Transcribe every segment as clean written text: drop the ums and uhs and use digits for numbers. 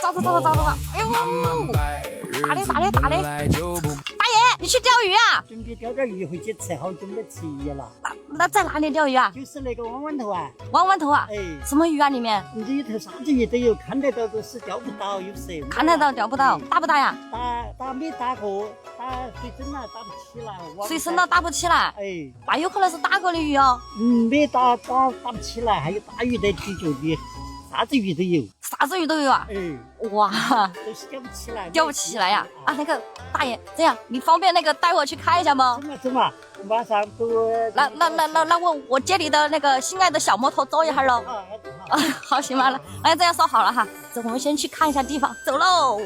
找！哎呦，大的！大爷，你去钓鱼啊？准备钓点鱼回去吃，好久没吃鱼了。那在哪里钓鱼啊？就是那个弯弯头啊。弯弯头啊？哎，什么鱼啊？里面？里头啥子鱼都有，看得到都是钓不到，有时候。看得到钓不到，大不大呀？打没打过，打水深了打不起来。水深了打不起来。哎，那有可能是打过的鱼哦。没打不起来，还有大鱼的、啤酒的，啥子鱼都有。啥子鱼都有啊？哎，哇，都是钓不起来。钓不起来呀！啊，那个大爷，这样你方便那个带我去看一下吗？走嘛，马上都。那我借你的那个心爱的小摩托走一下喽。好，行吧了，哎，这样说好了哈，走，我们先去看一下地方，走喽。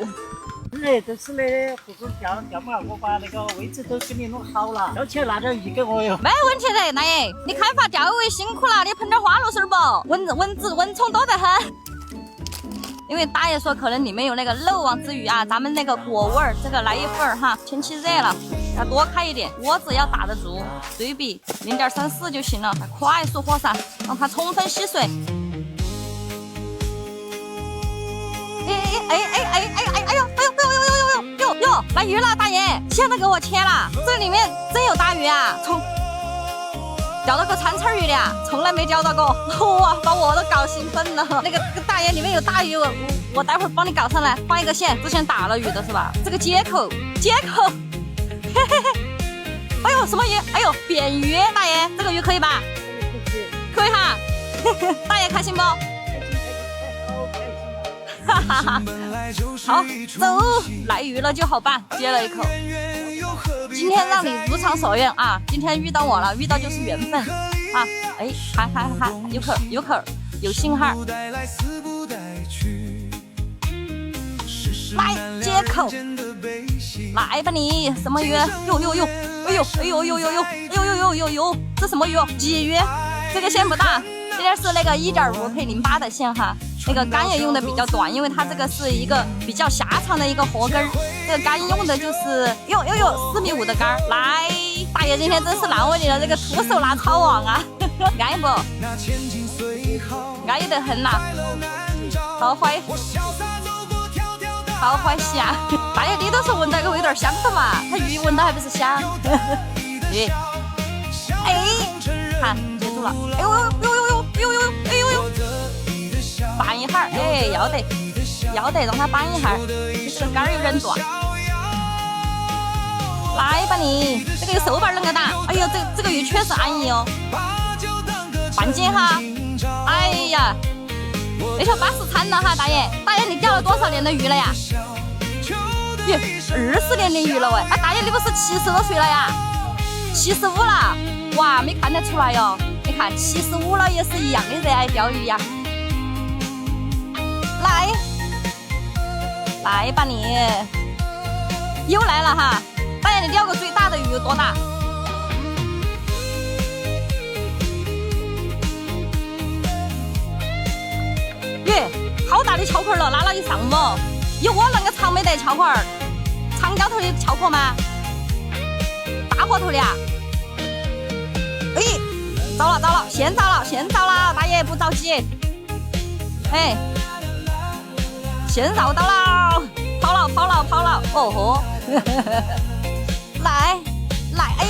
哎，都是那胡子钓嘛，我把那个位置都给你弄好了，钓起来拿点鱼给我哟。没问题的，大爷，你开发钓鱼辛苦了，你喷点花露水不？蚊虫多得很。因为大爷说可能里面有那个漏网之鱼啊，咱们那个果味儿，这个来一份儿哈。天气热了，要多开一点，锅子要打得足，水比0.34就行了，快速火上，让它充分吸水。哟，来鱼了，大爷，现在给我切了，这里面真有大鱼啊！钓到过餐翅鱼的呀，从来没钓到过，哇，把我都搞兴奋了。那个大爷里面有大鱼，我待会儿帮你搞上来，换一个线，之前打了鱼的是吧？这个接口，嘿嘿嘿，哎呦，什么鱼？哎呦，扁鱼，大爷，这个鱼可以吧？可以哈，大爷开心不？哈哈哈，好，走，来鱼了就好办，接了一口。今天让你如偿所愿啊！今天遇到我了，遇到就是缘分啊！哎，还有口，有信号，来接口，来吧你，什么鱼？哟，这什么鱼哦？鲫鱼，这个线不大，今天是那个1.5配08的线哈。那个杆也用的比较短，因为它这个是一个比较狭长的一个活根，这个杆用的就是4.5米的杆。来，大爷今天真是难为你了，这个徒手拿抄网啊，安不？安得很呐，好欢喜啊！大爷你都是闻到个有点香的嘛，它鱼闻到还不是香？对，哎，看接住了，哎呦，扳一下，哎，要得，让它扳一下，这个杆有点短。来吧你，这个有手板那么大，哎呦，这个鱼确实安逸哦。半斤哈，哎呀，那条巴适惨了哈，大爷你钓了多少年的鱼了呀？20年的鱼了喂，哎，大爷你不是70多岁了呀？75了，哇，没看得出来哟。你看75了也是一样的热爱钓鱼呀。来吧你，又来了哈！大爷，你钓过最大的鱼有多大？好大的壳块了，拉了一上午，有我那个长没得壳块，长胶头的壳壳吗？大货头的啊？哎，糟了，先糟了，大爷不着急，哎。先绕到了，跑了，哦吼，来，哎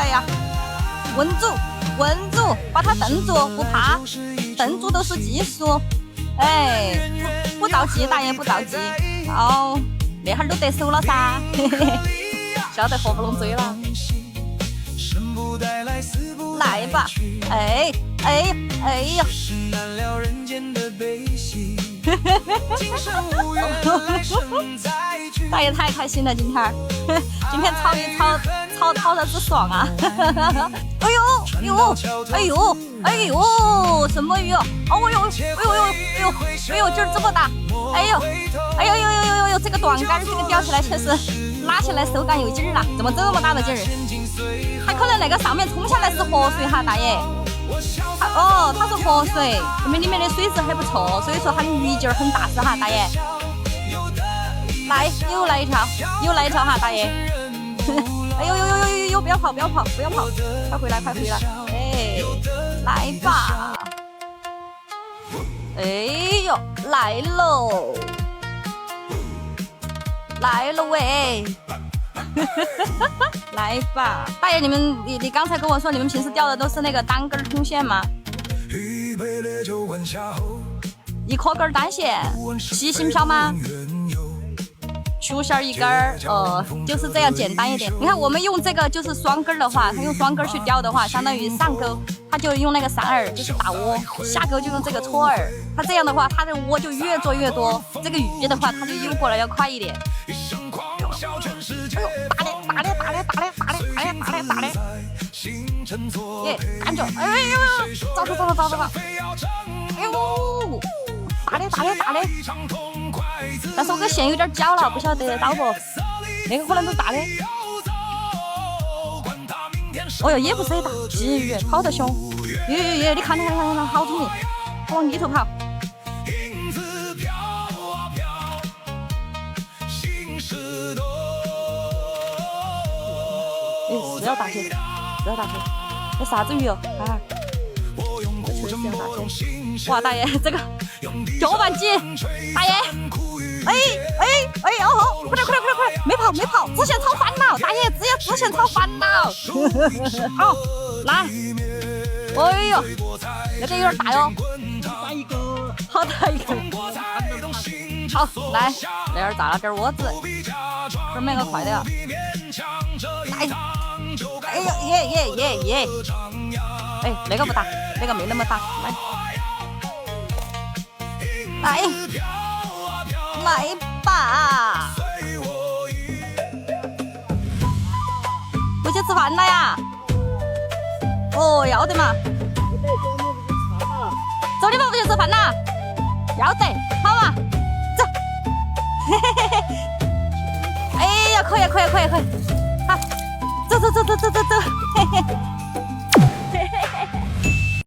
呀，稳住，把它蹬住，不怕，蹬住都是技术，哎，不着急，大爷不着急，哦，那哈儿都得手了噻，嘿嘿，晓得合不拢嘴了，来吧，哎呀。大爷太开心了，今天抄一抄的之爽啊！哎呦，什么鱼哦？哎呦，劲儿这么大！哎呦，这个短杆，这个钓起来确实拉起来手感有劲儿了，怎么这么大的劲儿？还可能那个上面冲下来是活水哈，大爷。它是活水，因为里面的水质还不错，所以说它的鱼劲儿很大是哈，大爷。来，又来一条哈，大爷。哎呦，不要跑，快回来，哎，来吧。哎呦，来喽，来了喂！来吧，大爷，你刚才跟我说你们平时钓的都是那个单根通线吗？一颗根单线，细心漂吗？粗线一根儿，就是这样简单一点。你看我们用这个就是双根的话，它用双根去钓的话，相当于上钩它就用那个散饵，就是打窝；下钩就用这个撮饵。它这样的话，它的窝就越做越多，这个鱼的话它就游过来要快一点。哎呦，打嘞！耶，赶紧！哎呦，走！哎呦，打嘞！但是我个线有点焦了，不晓得到不？那个可能都大的。哦哟，也不是很大，鲫鱼跑得凶。耶！你看，好聪明，它往里头跑。是要大些，这啥子鱼哦？啊，这确实是要大些。哇，大爷，这个搅拌机，大爷，哦，快点，没跑，直线超烦恼，大爷，只要直线超烦恼。好，来，哎呦，那个有点大哟，好大一个，好，来，那儿炸了点窝子，这没个快的啊，来。哎呦耶！哎，那个不大，那个没那么大。来吧！回去吃饭了呀？哦，要得嘛。走你们回去吃饭啦？要得，好嘛，走。哎呀，可以。好，走。